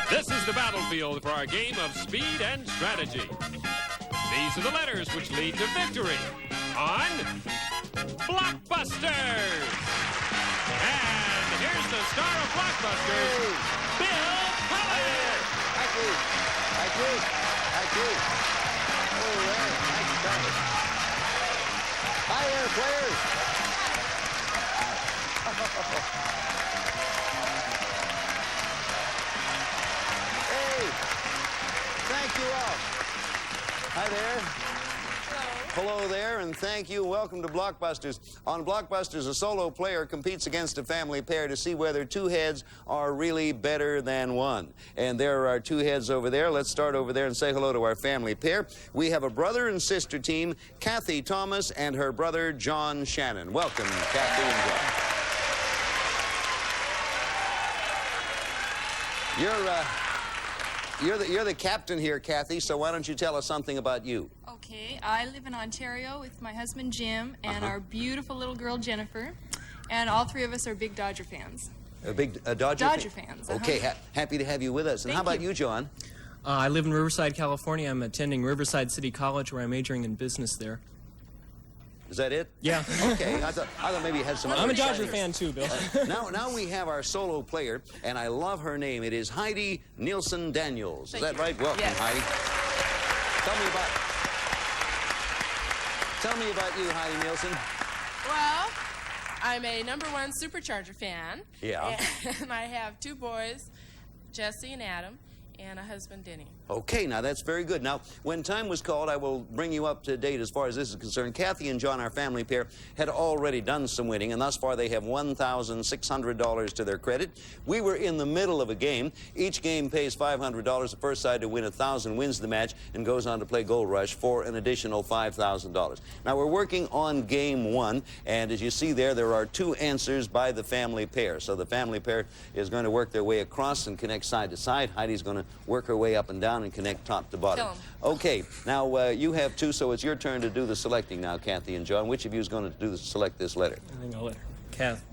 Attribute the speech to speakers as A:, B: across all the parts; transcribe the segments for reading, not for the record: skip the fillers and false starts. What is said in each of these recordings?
A: This is the battlefield for our game of speed and strategy. These are the letters which lead to victory on Blockbusters. And here's the star of Blockbusters, Bill Cullen.
B: Thank you. Oh, nice start. Hi there, players. Hey, thank you all. Hi there. Hello there, and thank you. Welcome to Blockbusters. On Blockbusters, a solo player competes against a family pair to see whether two heads are really better than one. And there are two heads over there. Let's start over there and say hello to our family pair. We have a brother and sister team, Kathy Thomas and her brother, John Shannon. Welcome, Kathy and John. You're the captain here, Kathy, so why don't you tell us something about you?
C: Okay, I live in Ontario with my husband Jim and our beautiful little girl Jennifer, and all three of us are big Dodger fans.
B: Dodger
C: fans.
B: Okay, happy to have you with us. And how about you, John?
D: I live in Riverside, California. I'm attending Riverside City College, where I'm majoring in business there.
B: Is that it?
D: Yeah.
B: Okay, I thought maybe you had some other
D: I'm a Dodger
B: excitement.
D: fan too, Bill.
B: Now we have our solo player, and I love her name. It is Heidi Nielsen Daniels. Is that right? Welcome,
E: yes.
B: Heidi. Tell me about you, Heidi Nielsen.
E: Well, I'm a #1 Supercharger fan.
B: Yeah.
E: And I have two boys, Jesse and Adam, and a husband, Denny.
B: Okay, now that's very good. Now, when time was called, I will bring you up to date as far as this is concerned. Kathy and John, our family pair, had already done some winning, and thus far they have $1,600 to their credit. We were in the middle of a game. Each game pays $500. The first side to win 1,000 wins the match and goes on to play Gold Rush for an additional $5,000. Now, we're working on game one, and as you see there are two answers by the family pair. So the family pair is going to work their way across and connect side to side. Heidi's going to work her way up and down and connect top to bottom. Okay, now you have two, so it's your turn to do the selecting now, Kathy and John. Which of you is going to select this letter?
D: I think I'll let Kathy.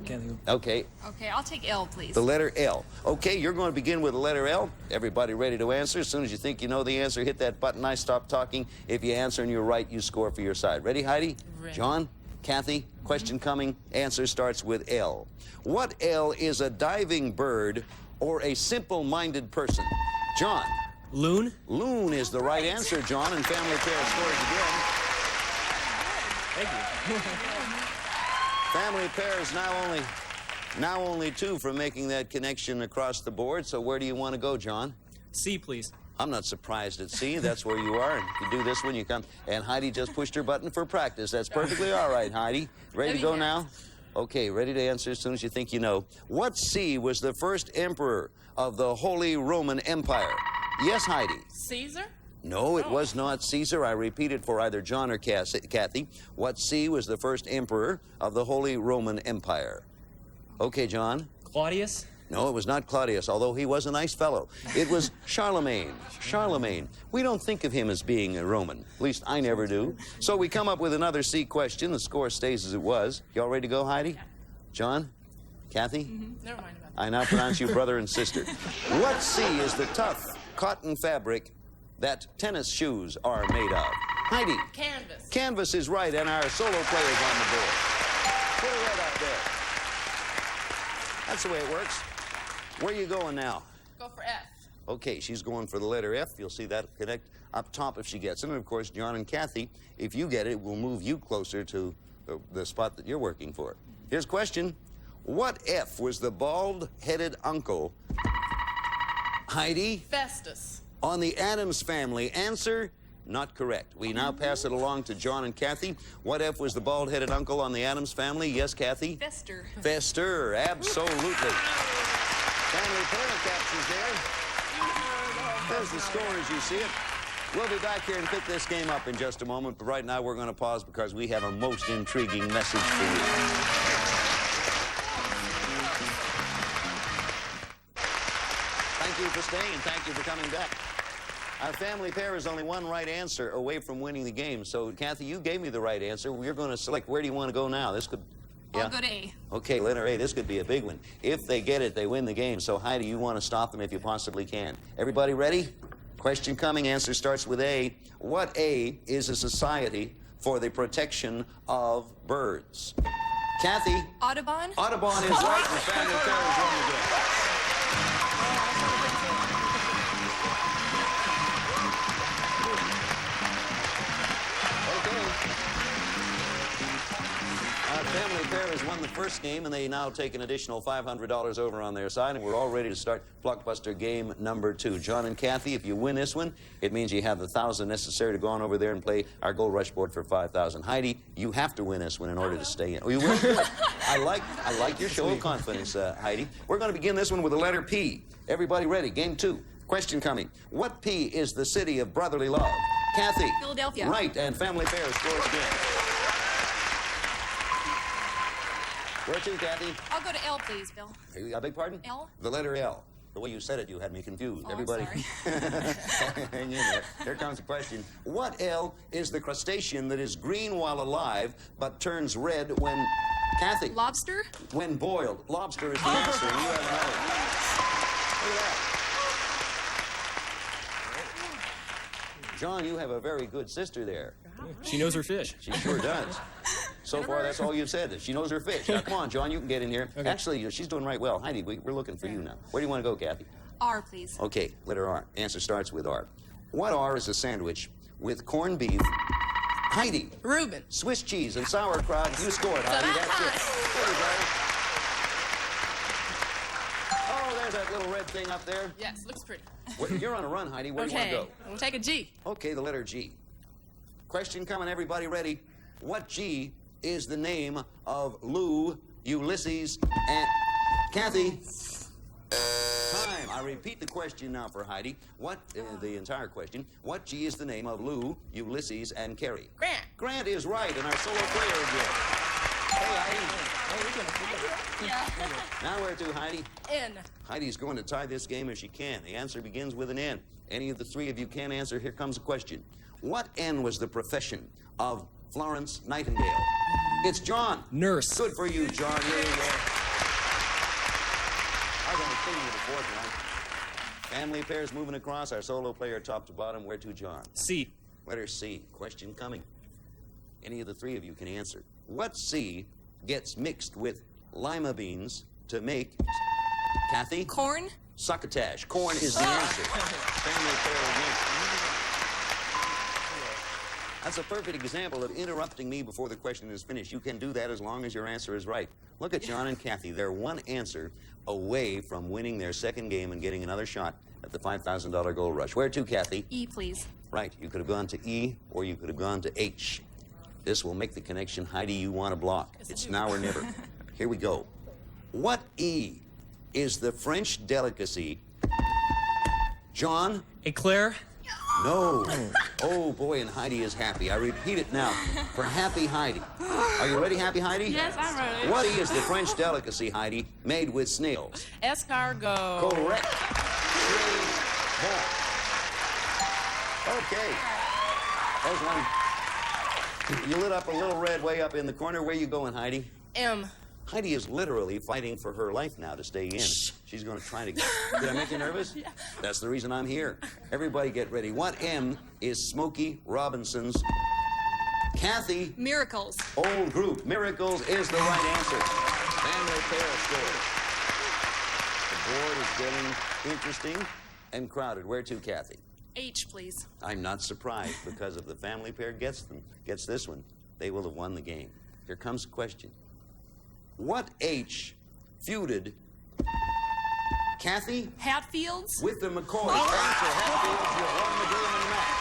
B: Okay.
C: Okay, I'll take L, please.
B: The letter L. Okay, you're going to begin with the letter L. Everybody ready to answer? As soon as you think you know the answer, hit that button. I stop talking. If you answer and you're right, you score for your side. Ready, Heidi?
E: Ready.
B: John? Kathy? Question coming. Answer starts with L. What L is a diving bird or a simple-minded person? John?
D: Loon?
B: Loon is the right answer, John, and family pair scores again.
D: Thank you.
B: Family pair is now only two from making that connection across the board. So where do you want to go, John?
D: C, please.
B: I'm not surprised at C. That's where you are. And you do this when you come. And Heidi just pushed her button for practice. That's perfectly all right, Heidi. Ready to go now? Okay, ready to answer as soon as you think you know. What C was the first emperor of the Holy Roman Empire? Yes, Heidi.
E: Caesar?
B: No, it was not Caesar. I repeat it for either John or Kathy. What C was the first emperor of the Holy Roman Empire? Okay, John.
D: Claudius?
B: No, it was not Claudius, although he was a nice fellow. It was Charlemagne. Charlemagne. We don't think of him as being a Roman. At least I never do. So we come up with another C question. The score stays as it was. Y'all ready to go, Heidi?
E: Yeah.
B: John? Kathy?
E: Never mind about
B: I now pronounce you brother and sister. What C is the tough cotton fabric that tennis shoes are made of? Heidi?
E: Canvas.
B: Canvas is right, and our solo player's on the board. Put it right up there. That's the way it works. Where are you going now?
E: Go for F.
B: Okay, she's going for the letter F. You'll see that connect up top if she gets it. And, of course, John and Kathy, if you get it, we'll move you closer to the spot that you're working for. Here's a question. What F was the bald-headed uncle, Heidi?
E: Festus.
B: On the Addams Family. Answer, not correct. We now pass it along to John and Kathy. What F was the bald-headed uncle on the Addams Family? Yes, Kathy?
C: Fester.
B: Fester, absolutely. Family pair captures there. There's the score as you see it. We'll be back here and pick this game up in just a moment, but right now we're going to pause because we have a most intriguing message for you. Thank you for staying. Thank you for coming back. Our family pair is only one right answer away from winning the game. So, Kathy, you gave me the right answer. We're going to select where do you want to go now. This could Yeah.
C: I'll go to A.
B: Okay, letter A. This could be a big one. If they get it, they win the game. So, Heidi, you want to stop them if you possibly can. Everybody ready? Question coming. Answer starts with A. What A is a society for the protection of birds? Kathy?
C: Audubon?
B: Audubon is right. The family pair is won the game. Our family pair has won the first game, and they now take an additional $500 over on their side, and we're all ready to start Blockbuster game number 2. John and Kathy, if you win this one, it means you have the $1,000 necessary to go on over there and play our Gold Rush board for $5,000. Heidi, you have to win this one in order to stay in. Oh, you will? I like your show of confidence, Heidi. We're going to begin this one with the letter P. Everybody ready? Game 2. Question coming. What P is the city of brotherly love? Kathy?
C: Philadelphia.
B: Right, and family pair scores again. Where to, Kathy?
C: I'll go to L, please, Bill.
B: I beg pardon?
C: L?
B: The letter L. The way you said it, you had me confused.
C: Oh,
B: Everybody,
C: I'm
B: hang in there. Here comes the question. What L is the crustacean that is green while alive but turns red when... Kathy?
C: Lobster?
B: When boiled. Lobster is the answer. You have another. Look at that. John, you have a very good sister there.
D: She knows her fish.
B: She sure does. So far, that's all you've said, that she knows her fish. Now, come on, John, you can get in here.
D: Okay.
B: Actually, she's doing right well. Heidi, we're looking for you now. Where do you want to go, Kathy?
C: R, please.
B: Okay, letter R. Answer starts with R. What R is a sandwich with corned beef? Heidi.
E: Reuben.
B: Swiss cheese and sauerkraut. You scored, Heidi. That's it. There you go. Oh, there's that little red thing up there.
E: Yes, looks pretty.
B: You're on a run, Heidi. Where do you
E: Okay,
B: want to
E: we'll take a G.
B: go? Okay, the letter G. Question coming, everybody ready? What G is the name of Lou, Ulysses, and... Kathy? Time. I repeat the question now for Heidi. The entire question. What G is the name of Lou, Ulysses, and Carrie?
E: Grant.
B: Grant is right, and our solo player again. Hey, Heidi. Now where to, Heidi?
E: N.
B: Heidi's going to tie this game if she can. The answer begins with an N. Any of the three of you can answer. Here comes a question. What N was the profession of Florence Nightingale? It's John.
D: Nurse.
B: Good for you, John. Here you go. I was only thinking of the fourth one. Family pairs moving across. Our solo player top to bottom. Where to, John?
D: C.
B: Letter C. Question coming. Any of the three of you can answer. What C gets mixed with lima beans to make... Kathy?
C: Corn?
B: Succotash. Corn is the answer. Family pair again. That's a perfect example of interrupting me before the question is finished. You can do that as long as your answer is right. Look at John and Kathy. They're one answer away from winning their second game and getting another shot at the $5,000 Gold Rush. Where to, Kathy?
C: E, please.
B: Right. You could have gone to E or you could have gone to H. This will make the connection, Heidi, you want to block. It's now or never. Here we go. What E is the French delicacy? John?
D: Eclair.
B: No. Oh, boy, and Heidi is happy. I repeat it now for Happy Heidi. Are you ready, Happy Heidi?
E: Yes, I'm ready.
B: What is the French delicacy, Heidi, made with snails?
E: Escargot.
B: Correct. 3 more. Okay. There's one. You lit up a little red way up in the corner. Where you going, Heidi?
E: M.
B: Heidi is literally fighting for her life now to stay in. She's going to try to get... Did I make you nervous?
E: Yeah.
B: That's the reason I'm here. Everybody get ready. What M is Smokey Robinson's... Kathy?
C: Miracles.
B: Old group. Miracles is the right answer. Family pair score. The board is getting interesting and crowded. Where to, Kathy?
C: H, please.
B: I'm not surprised because if the family pair gets this one, they will have won the game. Here comes the question. What H feuded Kathy
C: Hatfields?
B: with the McCoys? Answer. Hatfields, you won the game in the match.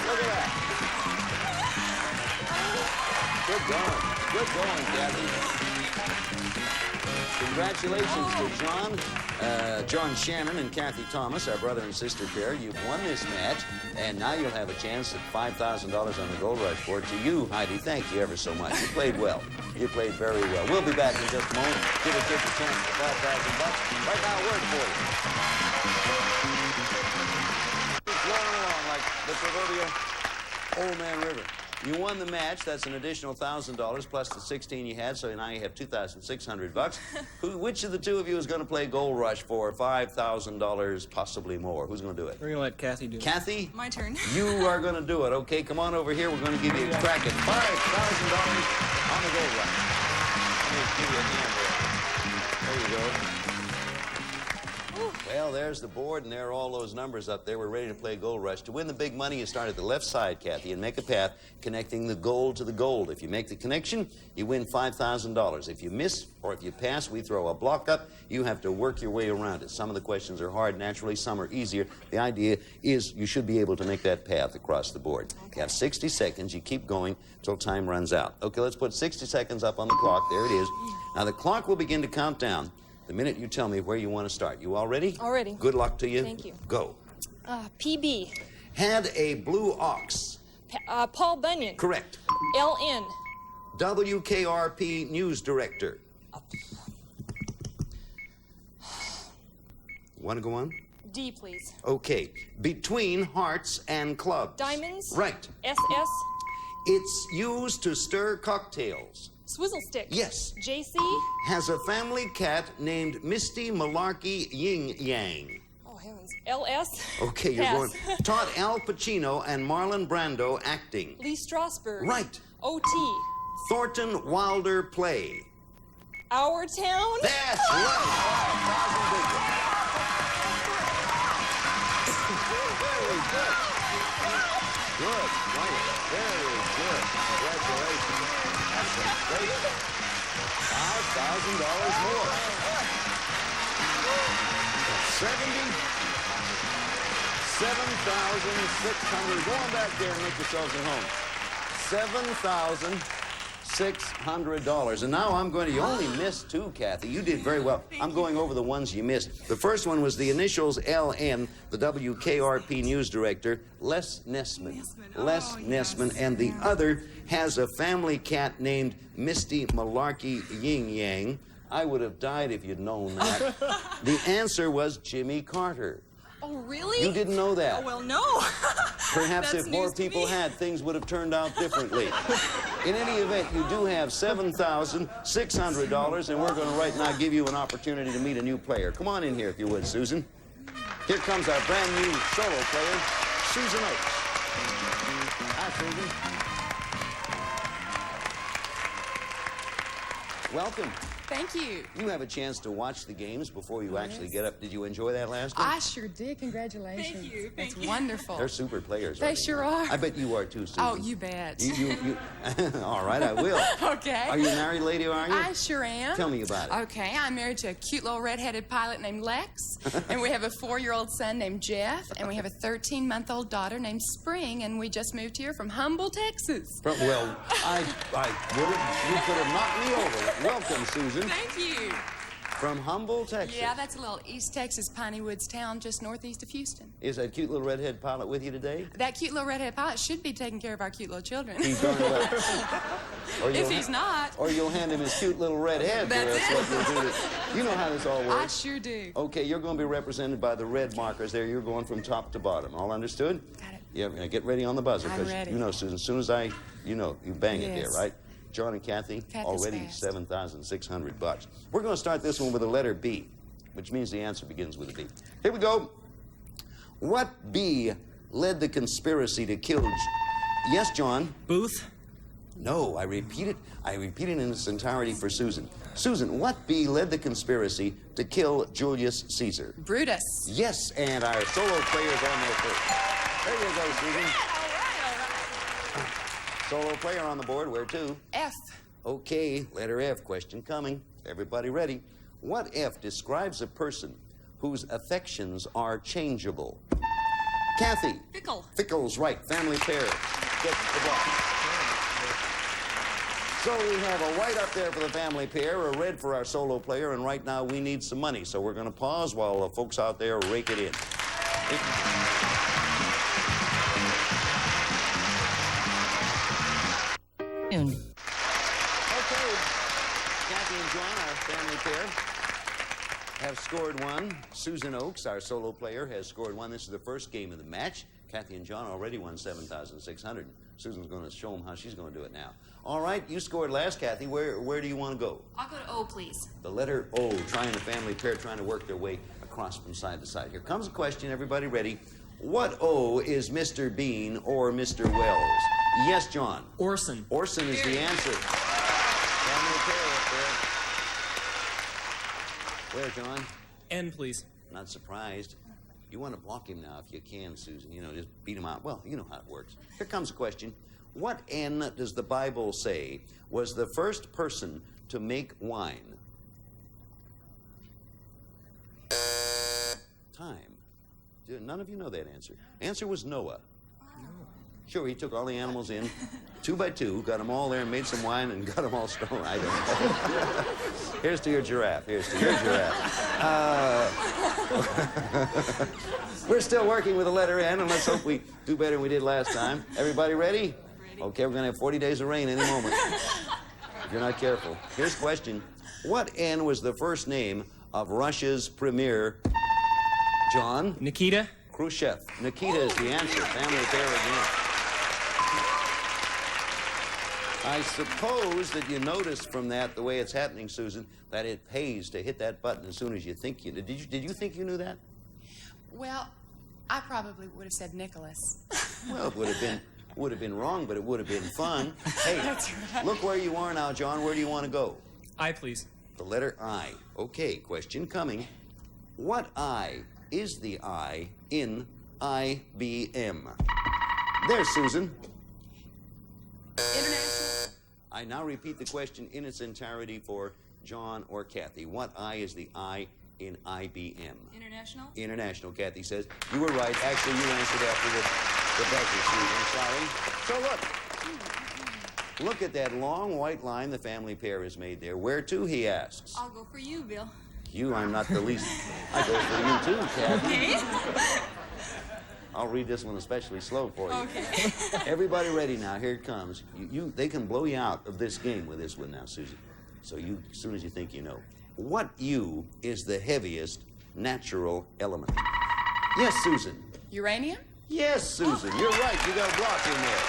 B: Look at that. Good going. Good going, Kathy. Congratulations to John Shannon and Kathy Thomas, our brother and sister pair. You've won this match, and now you'll have a chance at $5,000 on the Gold Rush board. To you, Heidi, thank you ever so much. You played well. You played very well. We'll be back in just a moment. Give a kid a chance for $5,000. Right now, a word for you. Sylvia, Old Man River. You won the match. That's an additional $1,000 plus the 16 you had, so now you have $2,600. Which of the two of you is going to play Gold Rush for $5,000, possibly more? Who's going to do it?
D: We're going to let Kathy do it.
B: Kathy?
C: My turn.
B: You are going to do it. Okay, come on over here. We're going to give you a crack at $5,000 on the Gold Rush. Let me give you a hand there. There you go. Well, there's the board, and there are all those numbers up there. We're ready to play Gold Rush. To win the big money, you start at the left side, Kathy, and make a path connecting the gold to the gold. If you make the connection, you win $5,000. If you miss or if you pass, we throw a block up. You have to work your way around it. Some of the questions are hard, naturally. Some are easier. The idea is you should be able to make that path across the board. Okay. You have 60 seconds. You keep going until time runs out. Okay, let's put 60 seconds up on the clock. There it is. Now, the clock will begin to count down the minute you tell me where you want to start. You all ready?
F: All ready.
B: Good luck to you.
F: Thank you.
B: Go.
F: PB.
B: Had a blue ox.
F: Paul Bunyan.
B: Correct.
F: LN.
B: WKRP news director. Want to go on?
F: D, please.
B: Okay. Between hearts and clubs.
F: Diamonds.
B: Right.
F: SS.
B: It's used to stir cocktails.
F: Swizzle stick.
B: Yes.
F: JC.
B: Has a family cat named Misty Malarkey Yin Yang.
F: Oh, heavens. LS.
B: Okay, you're
F: Pass.
B: going. Taught Al Pacino and Marlon Brando acting.
F: Lee Strasberg.
B: Right.
F: OT.
B: Thornton Wilder play.
F: Our Town.
B: That's right. Very good. Good. Very good. Congratulations. That's great. $5,000 more. 7,600. Go on back there and make yourselves at home. $7,600. And now I'm going to, you only missed two, Kathy. You did very well. I'm going over the ones you missed. The first one was the initials LN, the WKRP news director, Les Nessman. Les Nessman. And the other has a family cat named Misty Malarkey Yin Yang. I would have died if you'd known that. The answer was Jimmy Carter.
C: Oh, really?
B: You didn't know that.
C: Oh, well, no.
B: Perhaps
C: That's
B: if more
C: news to
B: people
C: me.
B: had, things would have turned out differently. In any event, you do have $7,600, and we're going to right now give you an opportunity to meet a new player. Come on in here, if you would, Susan. Here comes our brand new solo player, Susan Oakes. Hi, Susan. Welcome.
G: Thank you.
B: You have a chance to watch the games before you actually get up. Did you enjoy that last one?
G: I sure did. Congratulations.
C: Thank you.
G: That's wonderful.
B: They're super players.
G: They
B: aren't
G: sure are.
B: I bet you are too, Susan.
G: Oh, you bet.
B: You all right, I will.
G: Okay.
B: Are you a married lady, are you?
G: I sure am.
B: Tell me about it.
G: Okay, I'm married to a cute little red-headed pilot named Lex, and we have a 4-year-old son named Jeff, and we have a 13-month-old daughter named Spring, and we just moved here from Humble, Texas.
B: Well, I would have, you could have knocked me over. Welcome, Susan.
G: Thank you.
B: From Humble, Texas.
G: Yeah, that's a little East Texas Piney Woods town just northeast of Houston.
B: Is that cute little redhead pilot with you today?
G: That cute little redheaded pilot should be taking care of our cute little children.
B: He's darn well. Or
G: If
B: you'll
G: he's not.
B: Or you'll hand him his cute little red head.
G: That's
B: it. What you'll do. You know how this all
G: I
B: works.
G: sure do.
B: Okay, you're going to be represented by the red markers there. You're going from top to bottom. All understood?
G: Got it.
B: Yeah, get ready on the buzzer.
G: I'm
B: 'cause
G: ready.
B: You know, Susan, as soon as you bang it there,
G: Yes.
B: right? John and Kathy,
G: Kathy's
B: already
G: fast.
B: $7,600. We're going to start this one with the letter B, which means the answer begins with a B. Here we go. What B led the conspiracy to kill... Yes, John?
D: Booth?
B: No, I repeat it in its entirety for Susan. Susan, what B led the conspiracy to kill Julius Caesar?
G: Brutus.
B: Yes, and our solo player's on there first. There you go, Susan. Solo player on the board. Where to?
G: F.
B: Okay, letter F. Question coming. Everybody ready? What F describes a person whose affections are changeable? Kathy.
C: Fickle.
B: Fickle's right. Family pair. Gets the ball. So we have a white up there for the family pair, a red for our solo player, and right now we need some money. So we're going to pause while the folks out there rake it in. Okay. Kathy and John, our family pair, have scored one. Susan Oakes, our solo player, has scored one. This is the first game of the match. Kathy and John already won $7,600. Susan's going to show them how she's going to do it now. All right, you scored last, Kathy. Where do you want to go?
C: I'll go to O, please.
B: The letter O, trying the family pair, trying to work their way across from side to side. Here comes a question. Everybody ready? What O is Mr. Bean or Mr. Wells? Yes, John.
D: Orson.
B: Orson is the answer. Family pair up there. Where, John?
D: N, please.
B: Not surprised. You want to block him now if you can, Susan. You know, just beat him out. Well, you know how it works. Here comes a question. What N does the Bible say was the first person to make wine? Time. None of you know that answer. Answer was Noah. Sure, he took all the animals in, 2 by 2, got them all there, made some wine, and got them all stoned. I don't know. Here's to your giraffe. Here's to your giraffe. We're still working with the letter N, and let's hope we do better than we did last time. Everybody ready?
C: Ready.
B: Okay, we're going to have 40 days of rain any moment. If you're not careful. Here's the question. What N was the first name of Russia's premier? John?
D: Nikita.
B: Khrushchev. Nikita is the answer. Family pair again. I suppose that you noticed from that, the way it's happening, Susan, that it pays to hit that button as soon as you think you did. Did you think you knew that?
G: Well, I probably would have said Nicholas.
B: Well, it would have been wrong, but it would have been fun. Hey,
G: That's right.
B: Look where you are now, John. Where do you want to go?
D: I, please.
B: The letter I. Okay, question coming. What I is the I in IBM? There's Susan.
G: International.
B: I now repeat the question in its entirety for John or Kathy. What I is the I in IBM?
C: International?
B: International, Kathy says. You were right. Actually, you answered after the buzzer, Susan. Sorry. So look at that long white line the family pair has made there. Where to, he asks.
C: I'll go for you, Bill.
B: You, I'm not the least. I go for you too, Kathy.
C: Okay.
B: I'll read this one especially slow for you.
C: Okay.
B: Everybody ready now. Here it comes. They can blow you out of this game with this one now, Susan. So you, as soon as you think you know. What U is the heaviest natural element? Yes, Susan.
G: Uranium.
B: Yes, Susan. You're right. You got a block in there.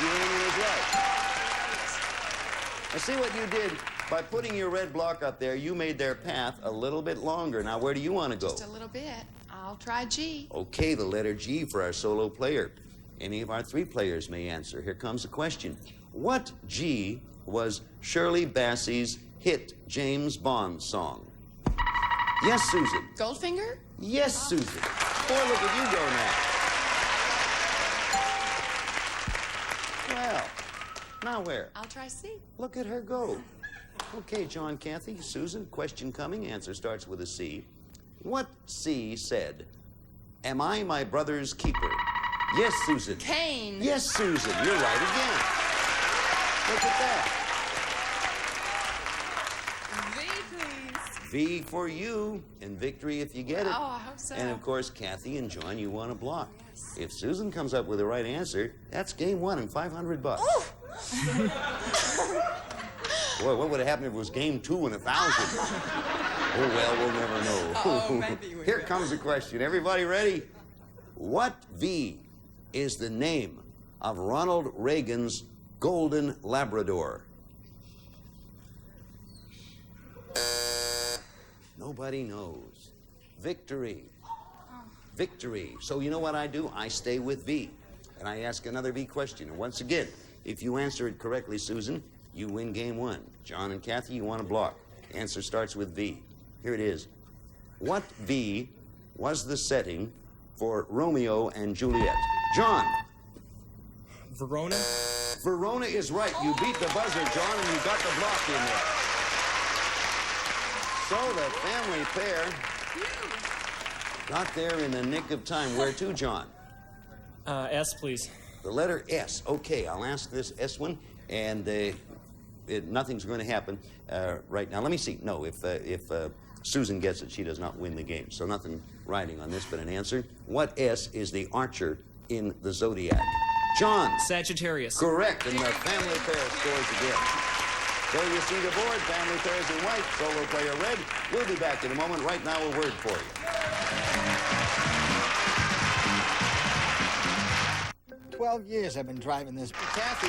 B: Uranium is right. Now see what you did? By putting your red block up there, you made their path a little bit longer. Now, where do you want to go?
G: Just a little bit. I'll try G.
B: Okay, the letter G for our solo player. Any of our 3 players may answer. Here comes a question. What G was Shirley Bassey's hit James Bond song? Yes, Susan.
G: Goldfinger.
B: Yes, Susan. Boy, look at you go now. Well, now where?
G: I'll try C.
B: Look at her go. Okay, John, Kathy, Susan, question coming. Answer starts with a C. What C said, "Am I my brother's keeper?" Yes, Susan.
G: Cain.
B: Yes, Susan. You're right again. Look at that.
G: V, please.
B: V for you, and victory if you get it.
G: Oh, I hope so.
B: And of course, Kathy and John, you want a block. Yes. If Susan comes up with the right answer, that's game 1 and $500. Boy, what would have happened if it was game 2 and 1,000? Oh, well, we'll never know.
G: Oh, maybe we
B: Here
G: will.
B: comes the question. Everybody ready? What V is the name of Ronald Reagan's golden Labrador? Nobody knows. Victory. Victory. So you know what I do? I stay with V. And I ask another V question. And once again, if you answer it correctly, Susan, you win game 1. John and Kathy, you want a block. Answer starts with V. Here it is. What V was the setting for Romeo and Juliet? John.
D: Verona.
B: Verona is right. You beat the buzzer, John, and you got the block in there. So the family pair got there in the nick of time. Where to, John?
D: S, please.
B: The letter S. Okay, I'll ask this S one, and nothing's going to happen right now. Let me see. No, if Susan gets it, she does not win the game. So nothing riding on this but an answer. What S is the archer in the zodiac? John.
D: Sagittarius.
B: Correct, and the family pair scores again. So you see the board, family pairs in white, solo player red. We'll be back in a moment. Right now, a word for you.
H: 12 years I've been driving this.
B: Kathy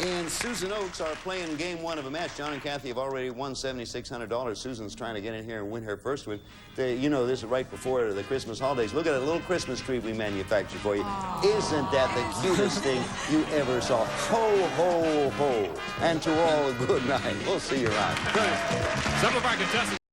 B: and Susan Oakes are playing game one of a match. John and Kathy have already won $7,600. Susan's trying to get in here and win her first win. You know, this is right before the Christmas holidays. Look at that little Christmas tree we manufactured for you. Isn't that the cutest thing you ever saw? Ho, ho, ho. And to all, good night. We'll see you around.
A: Some of our contestants